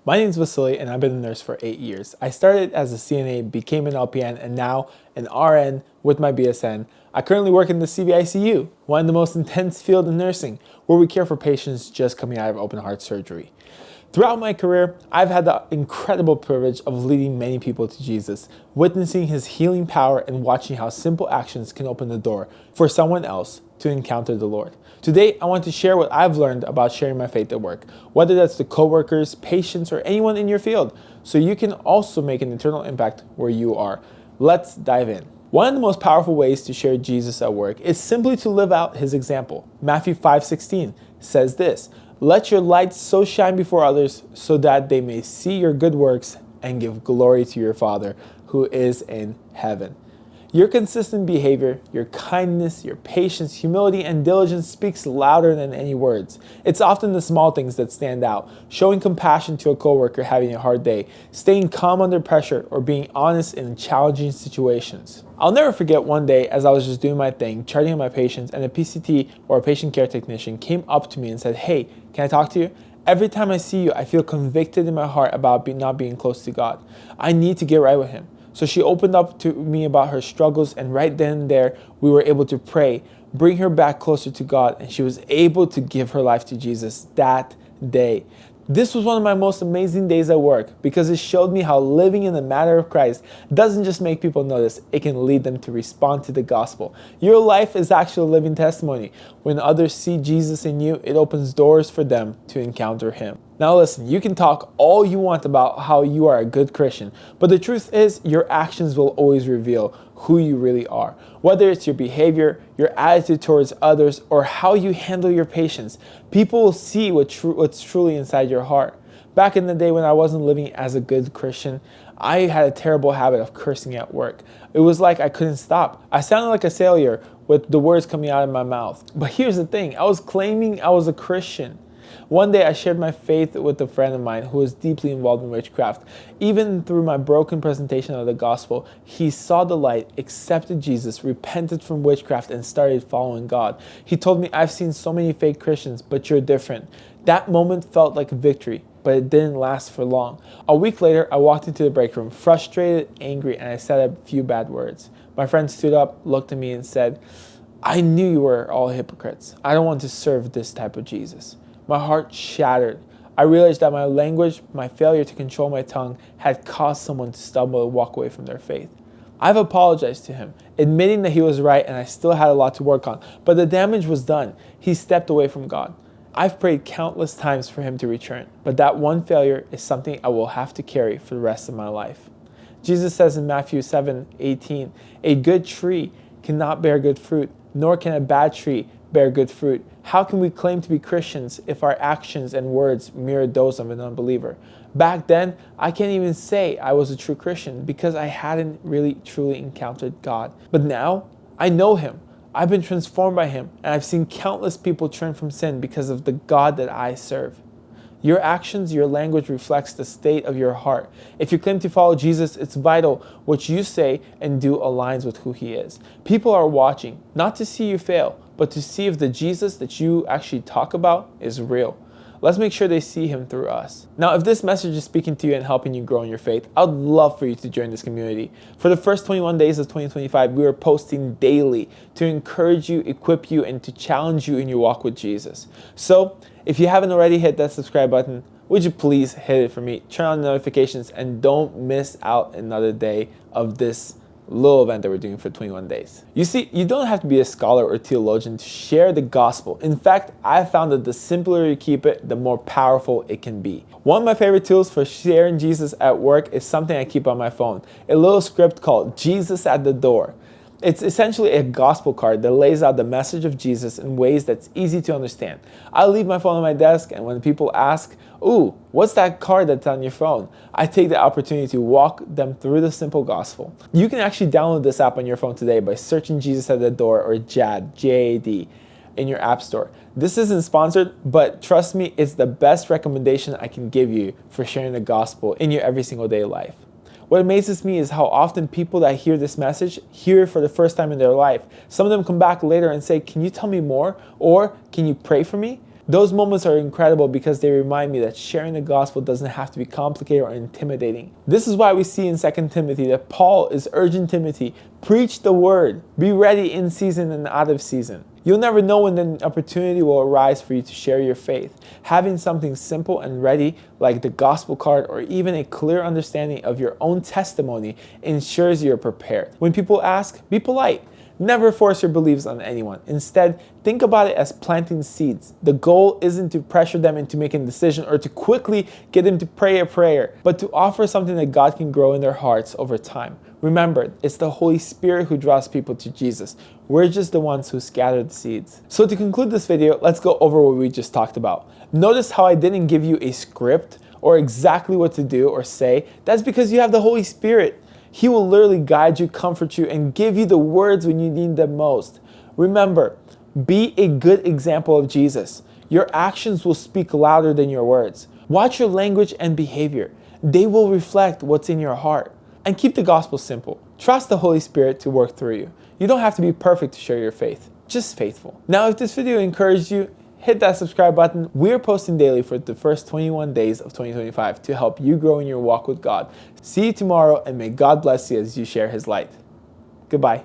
My name is Vasily, and I've been a nurse for 8 years. I started as a CNA, became an LPN, and now an RN with my BSN. I currently work in the CVICU, one of the most intense fields in nursing, where we care for patients just coming out of open heart surgery. Throughout my career, I've had the incredible privilege of leading many people to Jesus, witnessing his healing power and watching how simple actions can open the door for someone else to encounter the Lord. Today, I want to share what I've learned about sharing my faith at work, whether that's to coworkers, patients, or anyone in your field, so you can also make an eternal impact where you are. Let's dive in. One of the most powerful ways to share Jesus at work is simply to live out his example. Matthew 5:16 says this, "Let your light so shine before others so that they may see your good works and give glory to your Father who is in heaven." Your consistent behavior, your kindness, your patience, humility, and diligence speaks louder than any words. It's often the small things that stand out, showing compassion to a coworker having a hard day, staying calm under pressure, or being honest in challenging situations. I'll never forget one day as I was just doing my thing, charting on my patients, and a PCT or a patient care technician came up to me and said, "Hey, can I talk to you? Every time I see you, I feel convicted in my heart about not being close to God. I need to get right with him." So she opened up to me about her struggles, and right then and there, we were able to pray, bring her back closer to God, and she was able to give her life to Jesus that day. This was one of my most amazing days at work because it showed me how living in the matter of Christ doesn't just make people notice, it can lead them to respond to the gospel. Your life is actually a living testimony. When others see Jesus in you, it opens doors for them to encounter him. Now listen, you can talk all you want about how you are a good Christian, but the truth is your actions will always reveal who you really are. Whether it's your behavior, your attitude towards others, or how you handle your patients, people will see what's truly inside your heart. Back in the day when I wasn't living as a good Christian, I had a terrible habit of cursing at work. It was like I couldn't stop. I sounded like a sailor with the words coming out of my mouth. But here's the thing, I was claiming I was a Christian. One day I shared my faith with a friend of mine who was deeply involved in witchcraft. Even through my broken presentation of the gospel, he saw the light, accepted Jesus, repented from witchcraft, and started following God. He told me, "I've seen so many fake Christians, but you're different." That moment felt like a victory, but it didn't last for long. A week later, I walked into the break room, frustrated, angry, and I said a few bad words. My friend stood up, looked at me, and said, "I knew you were all hypocrites. I don't want to serve this type of Jesus." My heart shattered. I realized that my language, my failure to control my tongue, had caused someone to stumble and walk away from their faith. I've apologized to him, admitting that he was right and I still had a lot to work on, but the damage was done. He stepped away from God. I've prayed countless times for him to return, but that one failure is something I will have to carry for the rest of my life. Jesus says in Matthew 7:18, "A good tree cannot bear good fruit, nor can a bad tree bear good fruit. How can we claim to be Christians if our actions and words mirror those of an unbeliever?" Back then, I can't even say I was a true Christian because I hadn't really truly encountered God. But now, I know him. I've been transformed by him, and I've seen countless people turn from sin because of the God that I serve. Your actions, your language reflects the state of your heart. If you claim to follow Jesus, it's vital what you say and do aligns with who he is. People are watching, not to see you fail, but to see if the Jesus that you actually talk about is real. Let's make sure they see him through us. Now, if this message is speaking to you and helping you grow in your faith, I'd love for you to join this community. For the first 21 days of 2025, we are posting daily to encourage you, equip you, and to challenge you in your walk with Jesus. So, if you haven't already hit that subscribe button, would you please hit it for me? Turn on notifications and don't miss out another day of this little event that we're doing for 21 days. You see, you don't have to be a scholar or theologian to share the gospel. In fact, I found that the simpler you keep it, the more powerful it can be. One of my favorite tools for sharing Jesus at work is something I keep on my phone, a little script called Jesus at the Door. It's essentially a gospel card that lays out the message of Jesus in ways that's easy to understand. I leave my phone on my desk, and when people ask, "Ooh, what's that card that's on your phone?" I take the opportunity to walk them through the simple gospel. You can actually download this app on your phone today by searching Jesus at the Door or JAD, J-A-D, in your app store. This isn't sponsored, but trust me, it's the best recommendation I can give you for sharing the gospel in your every single day life. What amazes me is how often people that hear this message hear it for the first time in their life. Some of them come back later and say, "Can you tell me more?" Or, "Can you pray for me?" Those moments are incredible because they remind me that sharing the gospel doesn't have to be complicated or intimidating. This is why we see in 2 Timothy that Paul is urging Timothy, preach the word, be ready in season and out of season. You'll never know when an opportunity will arise for you to share your faith. Having something simple and ready, like the gospel card or even a clear understanding of your own testimony, ensures you're prepared. When people ask, be polite. Never force your beliefs on anyone. Instead, think about it as planting seeds. The goal isn't to pressure them into making a decision or to quickly get them to pray a prayer, but to offer something that God can grow in their hearts over time. Remember, it's the Holy Spirit who draws people to Jesus. We're just the ones who scatter the seeds. So to conclude this video, let's go over what we just talked about. Notice how I didn't give you a script or exactly what to do or say. That's because you have the Holy Spirit. He will literally guide you, comfort you, and give you the words when you need them most. Remember, be a good example of Jesus. Your actions will speak louder than your words. Watch your language and behavior. They will reflect what's in your heart. And keep the gospel simple. Trust the Holy Spirit to work through you. You don't have to be perfect to share your faith, just faithful. Now, if this video encouraged you, hit that subscribe button. We're posting daily for the first 21 days of 2025 to help you grow in your walk with God. See you tomorrow, and may God bless you as you share His light. Goodbye.